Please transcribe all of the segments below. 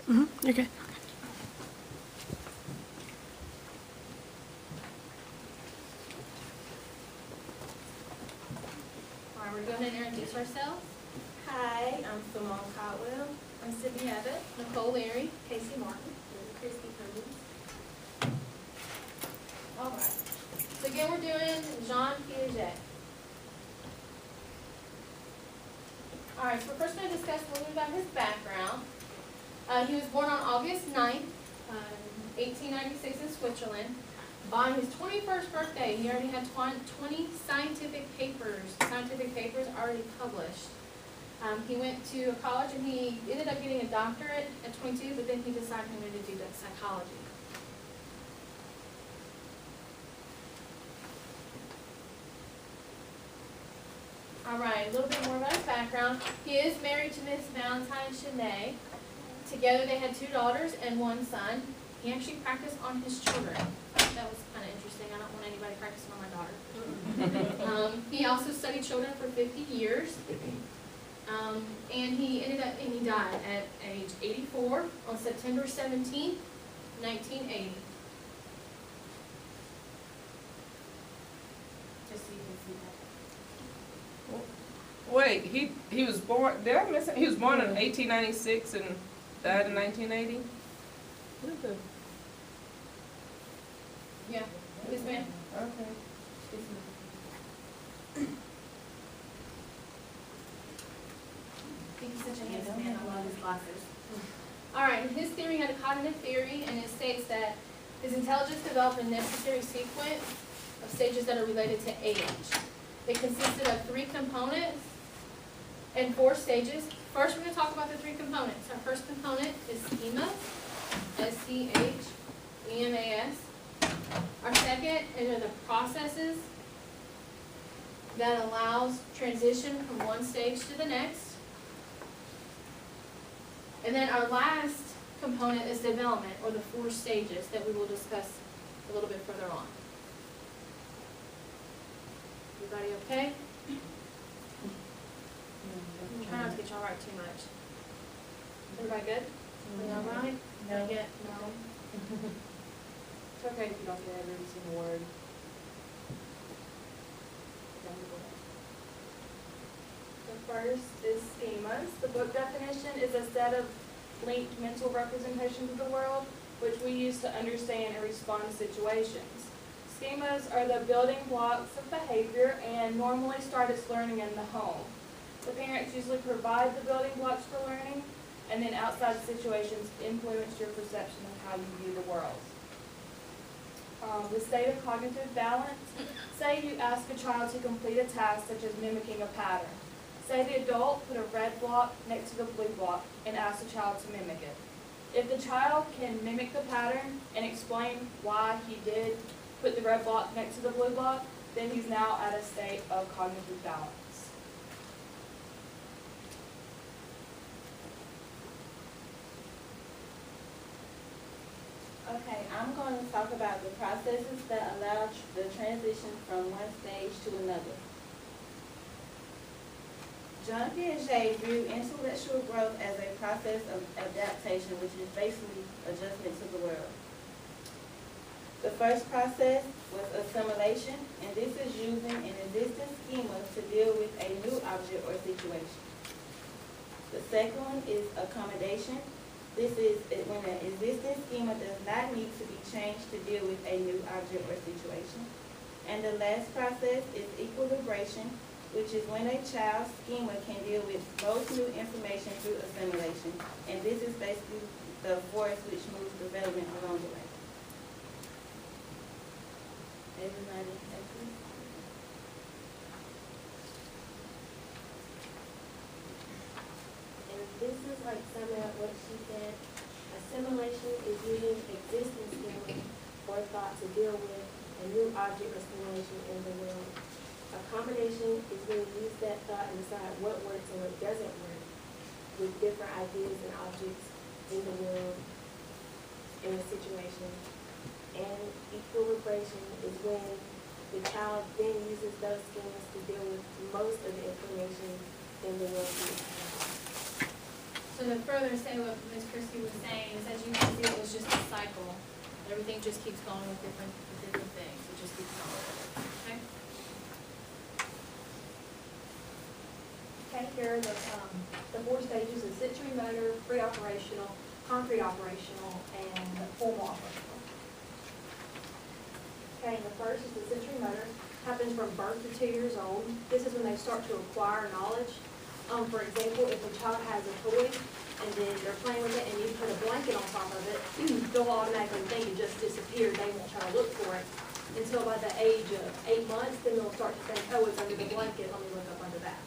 You're good. All right, we're going to introduce ourselves. Hi, I'm Symone Caldwell. I'm Sydney Abbott. Nicole Leary. Casey Martin. And Christie Cummings. All right. So again, we're doing Jean Piaget. All right, so we're first going to discuss a little bit about his background. He was born on August 9th, 1896 in Switzerland. On his 21st birthday, he already had 20 scientific papers already published. He went to a college and he ended up getting a doctorate at 22, but then he decided he wanted to do psychology. All right, a little bit more about his background. He is married to Miss Valentine Chenet. Together they had 2 daughters and 1 son. He actually practiced on his children. That was kind of interesting. I don't want anybody practicing on my daughter. He also studied children for 50 years. And he died at age 84 on September 17th, 1980. Just so you can see that. Wait, he was born, did I miss it? He was born in 1896 and died in 1980? Yeah, yes ma'am. Okay. He's such a handsome man. I love his glasses. All right, in his theory, he had a cognitive theory, and it states that his intelligence developed a necessary sequence of stages that are related to age. It consisted of 3 components and 4 stages. First, we're going to talk about the 3 components. Our first component is schema, S-C-H-E-M-A-S. Our second are the processes that allows transition from one stage to the next. And then our last component is development, or the 4 stages that we will discuss a little bit further on. Everybody okay? I'm trying not to get y'all right too much. Everybody good? We all right? No. Not yet? No. It's okay if you don't get every single word. The first is schemas. The book definition is a set of linked mental representations of the world, which we use to understand and respond to situations. Schemas are the building blocks of behavior and normally start its learning in the home. The parents usually provide the building blocks for learning, and then outside situations influence your perception of how you view the world. The state of cognitive balance. Say you ask a child to complete a task such as mimicking a pattern. Say the adult put a red block next to the blue block and ask the child to mimic it. If the child can mimic the pattern and explain why he did put the red block next to the blue block, then he's now at a state of cognitive balance. Okay, I'm going to talk about the processes that allow the transition from one stage to another. Jean Piaget viewed intellectual growth as a process of adaptation, which is basically adjustment to the world. The first process was assimilation, and this is using an existing schema to deal with a new object or situation. The second one is accommodation. This is when an existing schema does not need to be changed to deal with a new object or situation. And the last process is equilibration, which is when a child's schema can deal with most new information through assimilation. And this is basically the force which moves development along the way. Everybody happy? And this is like summing up what she said. Assimilation is using existing schema or thought to deal with a new object or stimulation in the world. Accommodation is when you use that thought and decide what works and what doesn't work with different ideas and objects in the world, in a situation. And equilibration is when the child then uses those schemas to deal with most of the information in the world. So to further say what Ms. Christie was saying, is as you can see, it was just a cycle. Everything just keeps going with different things. It just keeps going. Okay? Okay, here are the 4 stages of sensory motor, pre-operational, concrete operational, and formal operational. Okay, the first is the sensory motor. Happens from birth to 2 years old. This is when they start to acquire knowledge. For example, if a child has a toy and then they're playing with it and you put a blanket on top of it, they'll automatically think it just disappeared. They won't try to look for it until by the age of 8 months, then they'll start to think, oh, it's under the blanket, let me look up under that.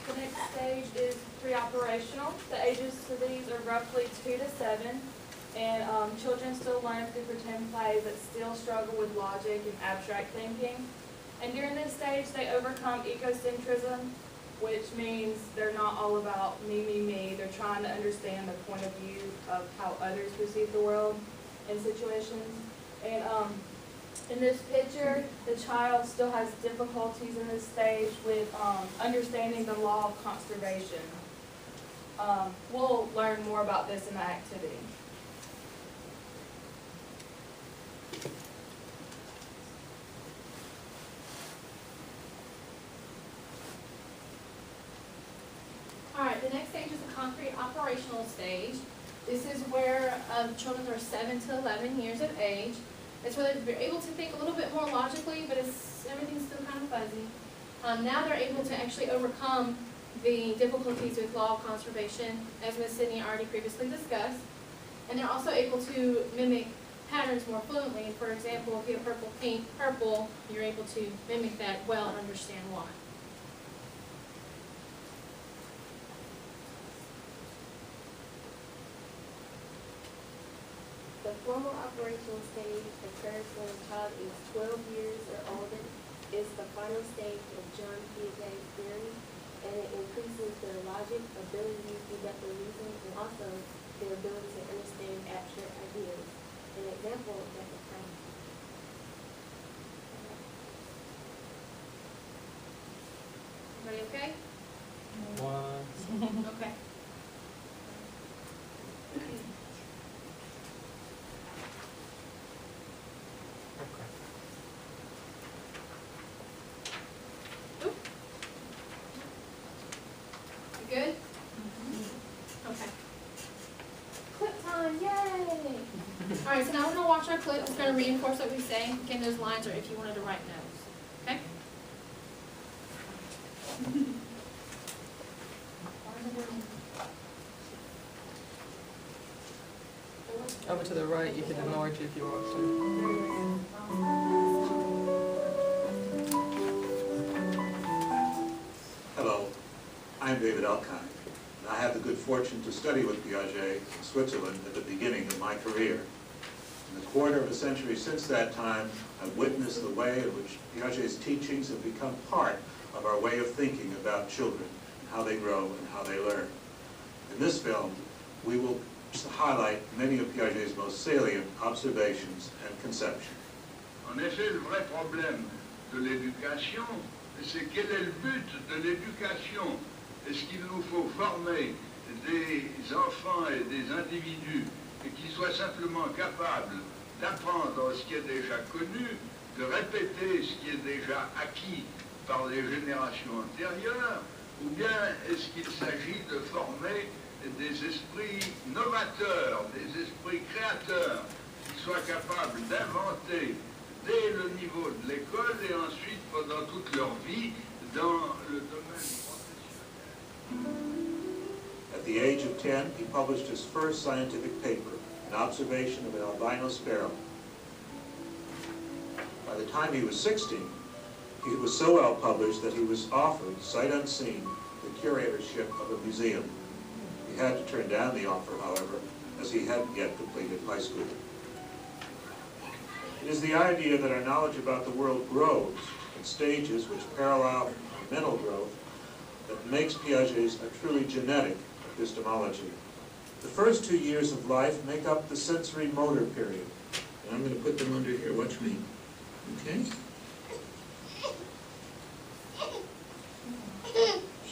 The next stage is pre-operational. The ages for these are roughly 2 to 7, and children still learn through pretend plays that still struggle with logic and abstract thinking. And during this stage, they overcome egocentrism, which means they're not all about me, me, me. They're trying to understand the point of view of how others perceive the world in situations. And in this picture, the child still has difficulties in this stage with understanding the law of conservation. We'll learn more about this in the activity. All right, the next stage is the concrete operational stage. This is where children are 7 to 11 years of age. It's where they're able to think a little bit more logically, but everything's still kind of fuzzy. Now they're able to actually overcome the difficulties with law of conservation, as Ms. Sydney already previously discussed. And they're also able to mimic patterns more fluently. For example, if you have purple paint purple, you're able to mimic that well and understand why. The formal operational stage occurs when a child is 12 years or older. It's the final stage of John Piaget's theory, and it increases their logic, ability, deductive reasoning, and also their ability to understand abstract ideas. An example of that is Everybody okay? One. Okay. You good? Okay. Clip time, yay! All right, so now we're gonna watch our clip. It's gonna reinforce what we say. Again, those lines are if you wanted to write notes, okay? Over to the right, you can ignore it if you want to. Hello, I'm David Elkind, and I had the good fortune to study with Piaget in Switzerland at the beginning of my career. In the quarter of a century since that time, I've witnessed the way in which Piaget's teachings have become part of our way of thinking about children, and how they grow and how they learn. In this film, we will highlight many of Piaget's most salient observations and conceptions. En effet, le vrai problème de l'éducation, c'est quel est le but de l'éducation? Est-ce qu'il nous faut former des enfants et des individus qui soient simplement capables d'apprendre ce qui est déjà connu, de répéter ce qui est déjà acquis par les générations antérieures, ou bien est-ce qu'il s'agit de former des esprits novateurs, des esprits créateurs, qui soient capables d'inventer dès le niveau de l'école et ensuite pendant toute leur vie dans le domaine professionnel. At the age of 10, he published his first scientific paper, an observation of an albino sparrow. By the time he was 16, he was so well published that he was offered, sight unseen, the curatorship of a museum. He had to turn down the offer, however, as he hadn't yet completed high school. It is the idea that our knowledge about the world grows in stages which parallel mental growth that makes Piaget's a truly genetic epistemology. The first 2 years of life make up the sensory motor period. And I'm going to put them under here. Watch me. Okay?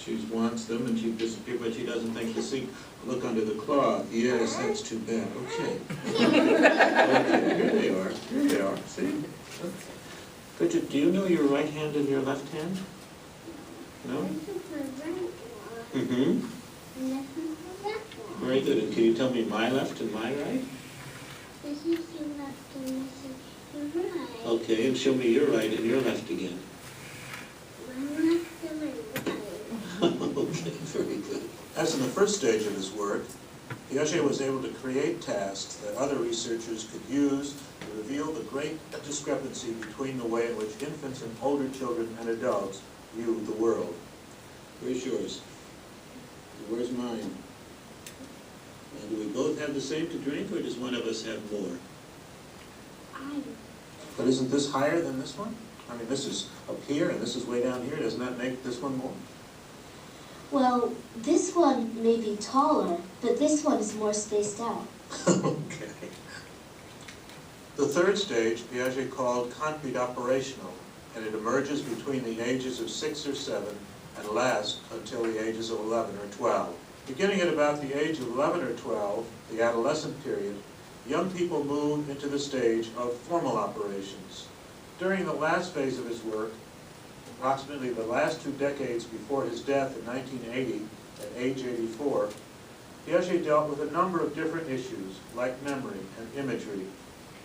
She wants them and she disappeared, but she doesn't think to seek, look under the cloth. Yes, that's too bad. Okay. Okay, here they are. Here they are. See? Bridget, do you know your right hand and your left hand? No? Mm-hmm. Very good. And can you tell me my left and my right? This is your left and this is your right. Okay, and show me your right and your left again. My left and my right. Okay, very good. As in the first stage of his work, Piaget was able to create tasks that other researchers could use to reveal the great discrepancy between the way in which infants and older children and adults view the world. Where's yours? Where's mine? And do we both have the same to drink, or does one of us have more? But isn't this higher than this one? I mean, this is up here, and this is way down here. Doesn't that make this one more? Well, this one may be taller, but this one is more spaced out. Okay. The third stage, Piaget called concrete operational, and it emerges between the ages of 6 or 7 and lasts until the ages of 11 or 12. Beginning at about the age of 11 or 12, the adolescent period, young people move into the stage of formal operations. During the last phase of his work, approximately the last 2 decades before his death in 1980, at age 84, Piaget dealt with a number of different issues, like memory and imagery.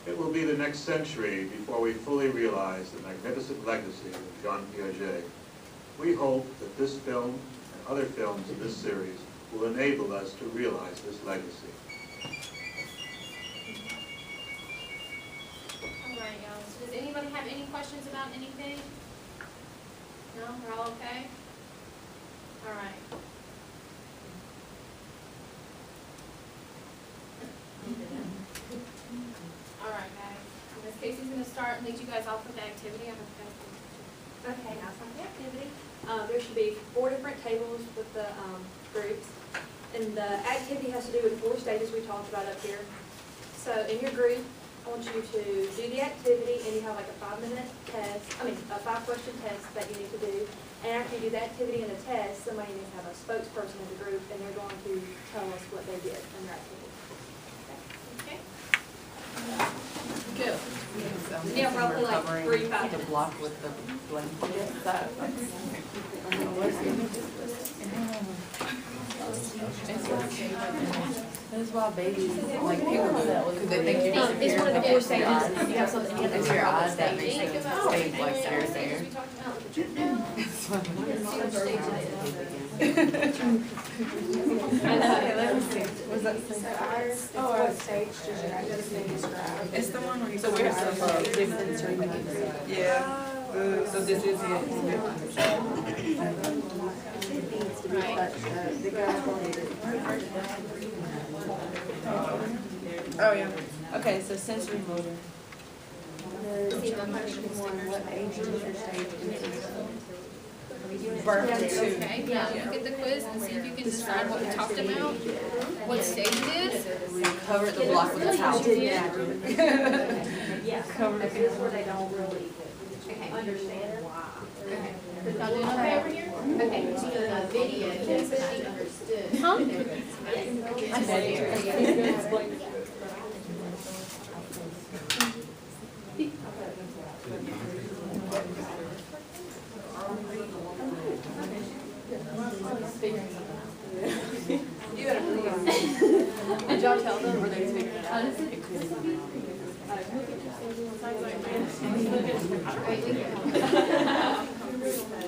It will be the next century before we fully realize the magnificent legacy of Jean Piaget. We hope that this film and other films in this series will enable us to realize this legacy. All right, y'all. So does anybody have any questions about anything? No, we're all okay? All right. All right, guys. Miss Casey's gonna start and lead you guys off with the activity. Okay, now it's on the activity. There should be 4 different tables with the groups. And the activity has to do with 4 stages we talked about up here. So in your group, I want you to do the activity, and you have like a 5-minute test, a 5-question test that you need to do. And after you do the activity and the test, somebody needs to have a spokesperson in the group, and they're going to tell us what they did in their activity. Okay? Go. Yeah, roughly like 3 to 5 The minutes. block with the blanket. That's why babies, like people, because they think you disappear. It's one of the 4 stages, and you have something, you have It's to your talk about eyes that stage. make them stay like stares there. We talked about. It's the one where you. So we have different sensory. Yeah. So this is Oh, yeah. Okay, so sensory motor. What age is your stage? Birth to 2. Okay, yeah, look at the quiz and see if you can describe what we talked about, what stage it is. We covered the block with a towel. Yeah. This is where they don't really understand why. Okay. Y'all doing okay over here? Okay, so the video, yes, but she understood. Huh? I said here. Did y'all tell them, or they figured it out?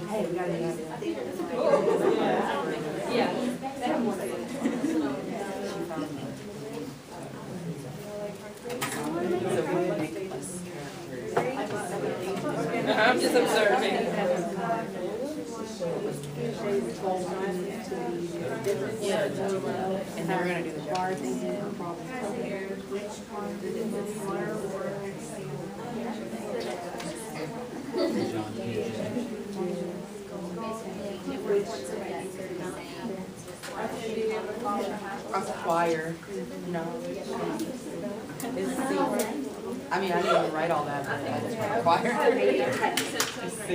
Hey, we gotta have I'm just observing. And then we're gonna do the jar thing. Choir. No. It's C. I mean, I didn't even write all that, but I just wrote choir. It's C.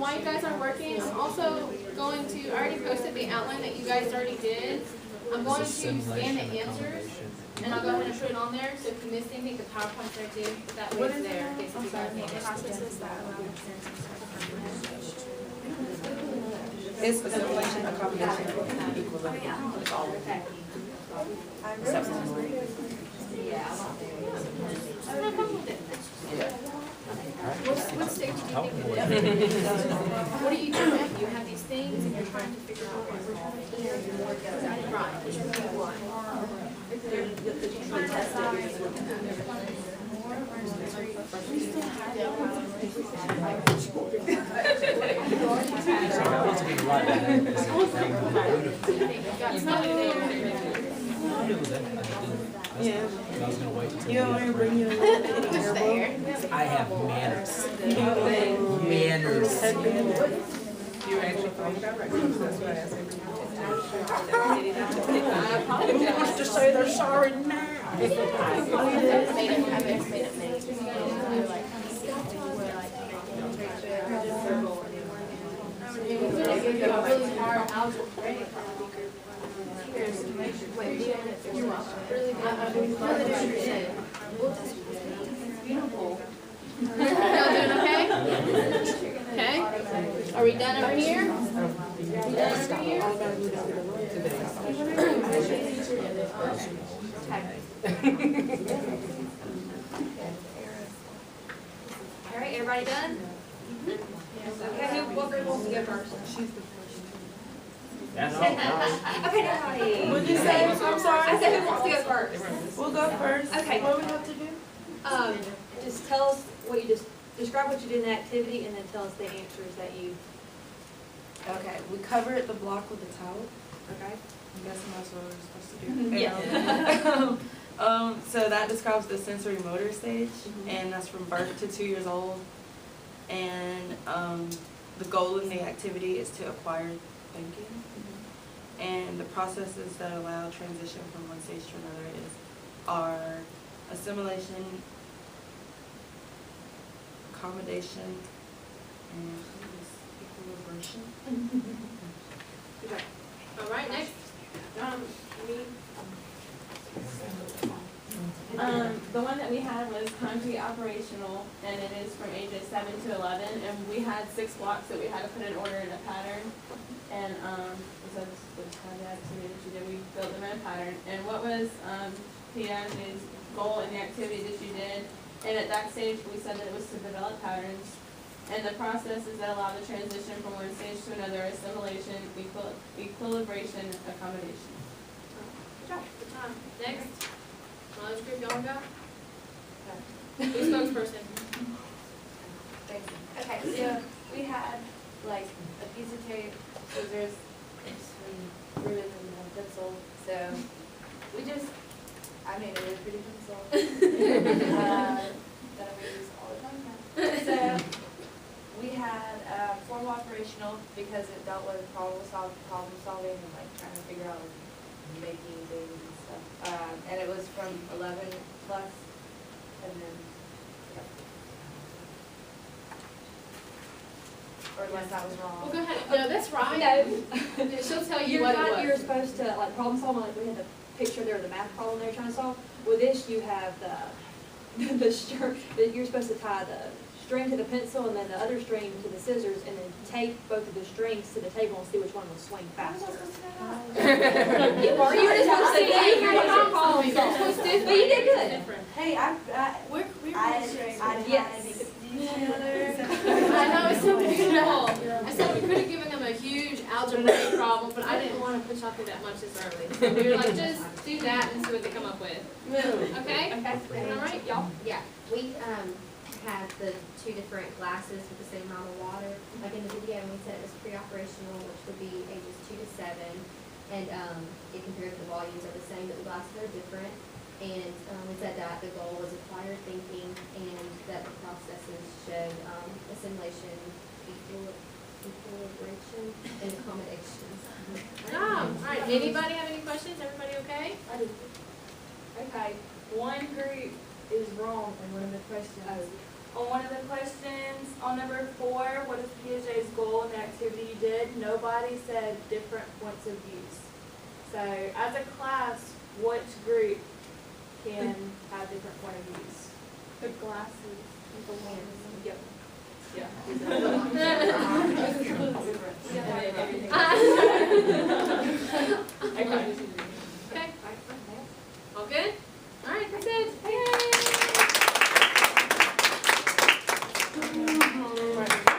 while you guys are working, I'm also going to, I already posted the outline that you guys already did. I'm going to scan the answers, and I'll go ahead and put it on there, so if you missed anything, the PowerPoint's right there, that way it's there, in case if you guys need it. It's assimilation, accommodation, equilibrium. It's all of it. Except for yeah. What stage do you think it is? What are you doing? You have these things and you're trying to figure out what we're trying to do. Right, which would be one. Yeah. You don't want to bring your I have manners. Manners. You actually found directions, that's what I asked Who wants to say they're sorry now? Beautiful. Y'all doing okay? Okay. Are we done over here? We done over here? All right, everybody done? Okay, what group wants to go first? Okay, nobody. What'd you say? I'm sorry. I said who wants to go first? We'll go first. Okay. What do we have to do? Just tell us what you describe what you did in the activity and then tell us the answers that you, Okay, we covered the block with a towel. okay? I'm guessing that's what we're supposed to do. Yeah. So that describes the sensory motor stage, and that's from birth to 2 years old. And the goal in the activity is to acquire thinking. And the processes that allow transition from one stage to another are assimilation, accommodation, and equilibration. All right, next. The one that we had was concrete operational, and it is from ages 7 to 11, and we had 6 blocks that we had to put in order in a pattern. And so this was kind of the activity that you did. We built them in a pattern. And what was Piaget's goal in the activity that you did? And at that stage, we said that it was to develop patterns. And the processes that allow the transition from one stage to another: assimilation, equilibration, accommodation. Good job. Good time. Next. Knowledge group, y'all go. Who's spokesperson? Thanks. Okay, so we had like a piece of tape, scissors, and some ribbon and a pencil. So we just, I made a really pretty pencil that we use all the time now. So we had formal operational because it dealt with problem solving and like trying to figure out like, making things and stuff. And it was from 11 plus, and then. Or unless I was wrong. Well, go ahead. No, that's right. No. She'll tell you what it was. You're supposed to, like, problem solve, like, we had the picture there of the math problem they were trying to solve. With this, you have you're supposed to tie the string to the pencil and then the other string to the scissors and then tape both of the strings to the table and see which one will swing faster. You were just supposed to say you're problem solve. But you did good. Hey, Yes. I know, it's so beautiful. I said we could have given them a huge algebraic problem, but I didn't want to push off that much this early. So we were like, just do that and see what they come up with. Okay? Okay. All right, y'all? Yeah, we had the 2 different glasses with the same amount of water. Like in the video, we said it was pre-operational, which would be ages 2 to 7. And it compared the volumes are the same, but the glasses are different. And we said that the goal was acquired thinking and that the processes showed assimilation, equilibration, and accommodation. All right, anybody have any questions? Everybody okay? I do. Okay, one group is wrong in one of the questions. On one of the questions, on number 4, what is Piaget's goal in the activity you did? Nobody said different points of views. So as a class, which group can have different point of views? The glasses, the ones. Yep. Yeah. Okay. All good? All right, that's it. Yay!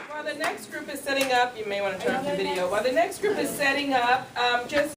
While the next group is setting up, you may want to turn off the video. While the next group is setting up, just